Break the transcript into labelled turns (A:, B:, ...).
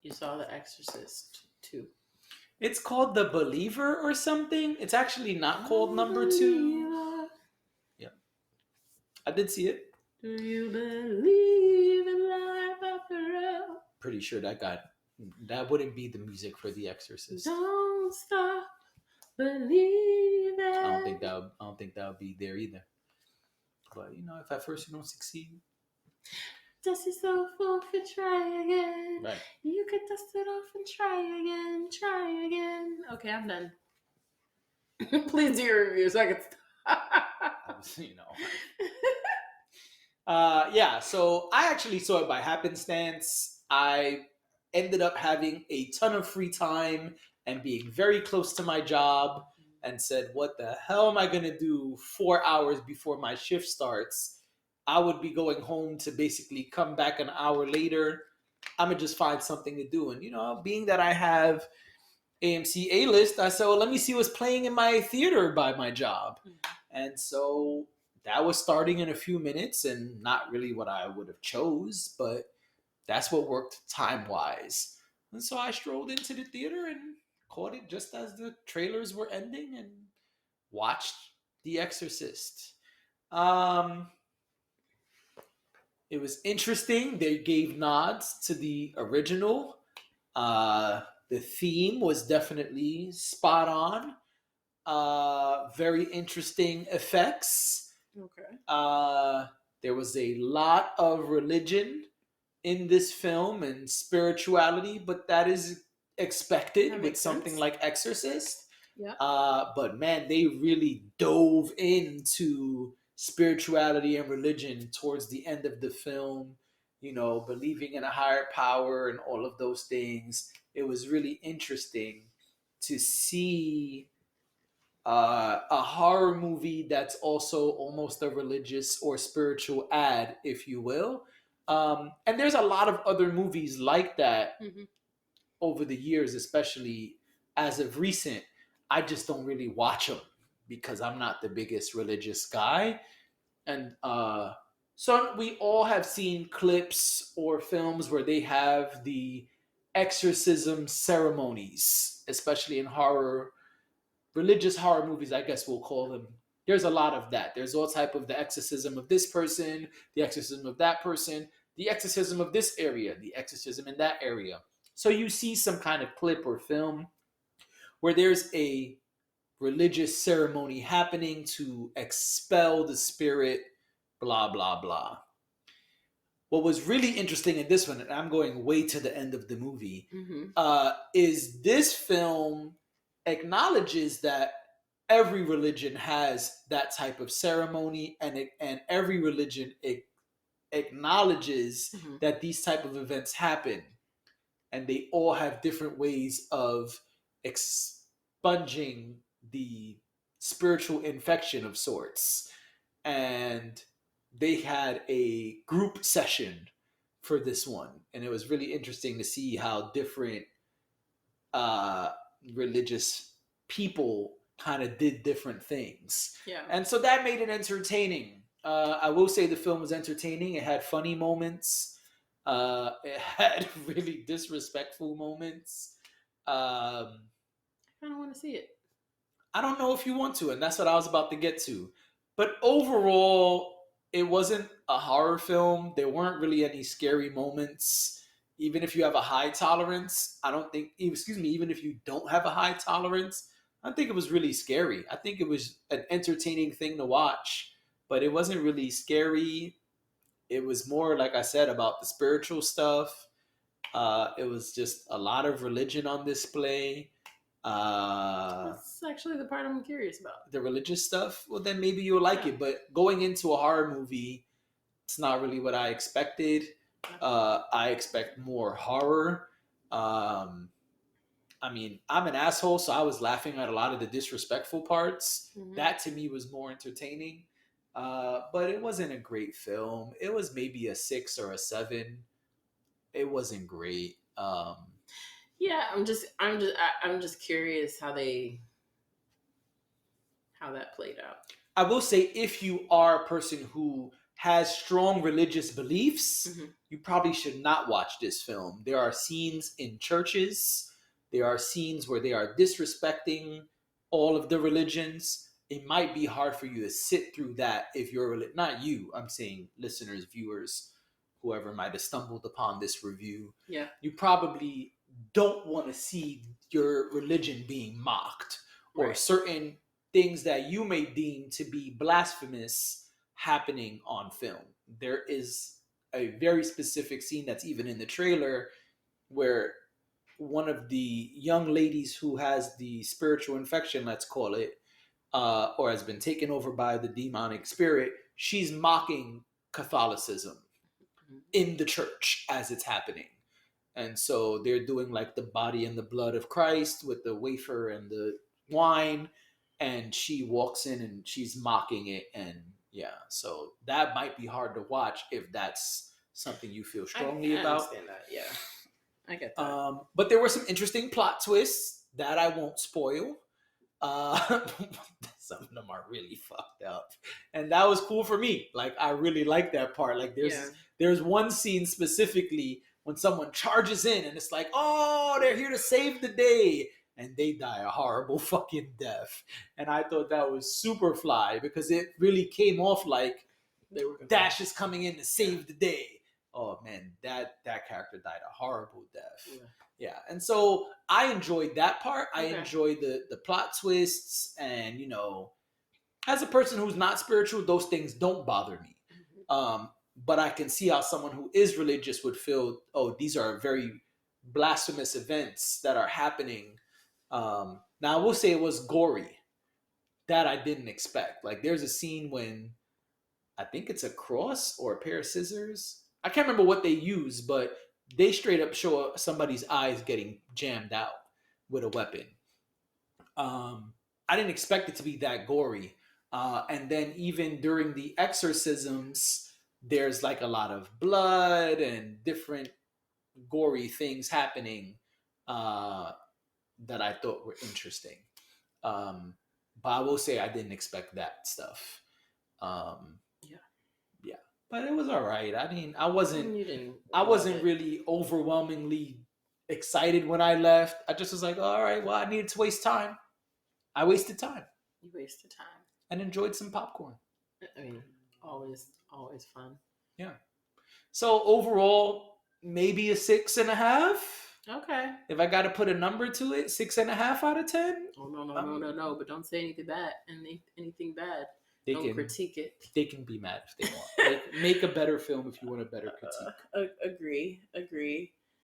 A: You saw The Exorcist 2.
B: It's called The Believer or something. It's actually not called number 2. Yeah, I did see it.
A: Do you believe in life after all?
B: Pretty sure that wouldn't be the music for The Exorcist.
A: Don't stop believing.
B: I don't think that would be there either. But if at first you don't succeed,
A: dust yourself off and try again.
B: right?
A: You could dust it off and try again. Try again. Okay, I'm done. Please do your review so I can stop.
B: Yeah. So I actually saw it by happenstance. I ended up having a ton of free time and being very close to my job, and said, "What the hell am I gonna do 4 hours before my shift starts? I would be going home to basically come back an hour later. I'm gonna just find something to do." And being that I have AMC A-list, I said, "Well, let me see what's playing in my theater by my job." And so that was starting in a few minutes, and not really what I would have chose, but that's what worked time-wise. And so I strolled into the theater and caught it just as the trailers were ending and watched The Exorcist. It was interesting. They gave nods to the original. The theme was definitely spot on. Very interesting effects.
A: Okay.
B: There was a lot of religion in this film and spirituality, but that is expected with something
A: sense.
B: like Exorcist.
A: Yeah.
B: But man, they really dove into spirituality and religion towards the end of the film. Believing in a higher power and all of those things. It was really interesting to see a horror movie that's also almost a religious or spiritual ad, if you will. And there's a lot of other movies like that over the years, especially as of recent. I just don't really watch them because I'm not the biggest religious guy. And so we all have seen clips or films where they have the exorcism ceremonies, especially in religious horror movies, I guess we'll call them. There's a lot of that. There's all type of the exorcism of this person, the exorcism of that person, the exorcism of this area, the exorcism in that area. So you see some kind of clip or film where there's a religious ceremony happening to expel the spirit, blah, blah, blah. What was really interesting in this one, and I'm going way to the end of the movie, is this film acknowledges that every religion has that type of ceremony, and every religion acknowledges that these type of events happen, and they all have different ways of expunging the spiritual infection of sorts. And they had a group session for this one, and it was really interesting to see how different religious people kind of did different things.
A: Yeah.
B: And so that made it entertaining. I will say the film was entertaining. It had funny moments. It had really disrespectful moments.
A: I don't want to see it.
B: I don't know if you want to, and that's what I was about to get to. But overall, it wasn't a horror film. There weren't really any scary moments. Even if you have a high tolerance, even if you don't have a high tolerance, I think it was really scary. I think it was an entertaining thing to watch, but it wasn't really scary. It was more, like I said, about the spiritual stuff. It was just a lot of religion on display.
A: That's actually the part I'm curious about.
B: The religious stuff. Well, then maybe you'll like it. But going into a horror movie, it's not really what I expected. I expect more horror. I'm an asshole, so I was laughing at a lot of the disrespectful parts. That to me was more entertaining. But it wasn't a great film. It was maybe a 6 or a 7. It wasn't great.
A: Yeah, I'm just curious how that played out.
B: I will say, if you are a person who has strong religious beliefs,
A: Mhm.
B: you probably should not watch this film. There are scenes in churches, there are scenes where they are disrespecting all of the religions. It might be hard for you to sit through that if you're not you, I'm saying listeners, viewers, whoever might have stumbled upon this review.
A: Yeah.
B: You probably don't want to see your religion being mocked or
A: Right.
B: certain things that you may deem to be blasphemous happening on film. There is a very specific scene that's even in the trailer where one of the young ladies who has the spiritual infection, let's call it, or has been taken over by the demonic spirit, she's mocking Catholicism
A: Mhm.
B: in the church as it's happening. And so they're doing like the body and the blood of Christ with the wafer and the wine. And she walks in and she's mocking it. And yeah, so that might be hard to watch if that's something you feel strongly
A: I
B: about.
A: understand that. Yeah, I get that.
B: But there were some interesting plot twists that I won't spoil. Some of them are really fucked up, and that was cool for me. Like I really like that part. Like there's one scene specifically when someone charges in, and it's like, oh, they're here to save the day, and they die a horrible fucking death. And I thought that was super fly because it really came off like
A: They were
B: Dash is coming in to save the day. Oh man, that character died a horrible death. Yeah, and so I enjoyed that part. I enjoyed the plot twists, and as a person who's not spiritual, those things don't bother me. But I can see how someone who is religious would feel, oh, these are very blasphemous events that are happening. Now I will say it was gory. That I didn't expect. Like there's a scene when I think it's a cross or a pair of scissors. I can't remember what they use, but they straight up show somebody's eyes getting jammed out with a weapon. I didn't expect it to be that gory. And then even during the exorcisms, there's like a lot of blood and different gory things happening that I thought were interesting. But I will say I didn't expect that stuff. Yeah, but it was all right. I mean, I wasn't really overwhelmingly excited when I left. I just was like, all right, well, I needed to waste time. I wasted time.
A: You wasted time
B: and enjoyed some popcorn.
A: I mean, always fun.
B: Yeah. So overall, maybe a 6.5.
A: Okay.
B: If I got to put a number to it, 6.5 out of 10.
A: Oh no! But don't say anything bad. Anything bad. Don't critique it.
B: They can be mad if they want. Make a better film if you want a better critique.
A: Agree.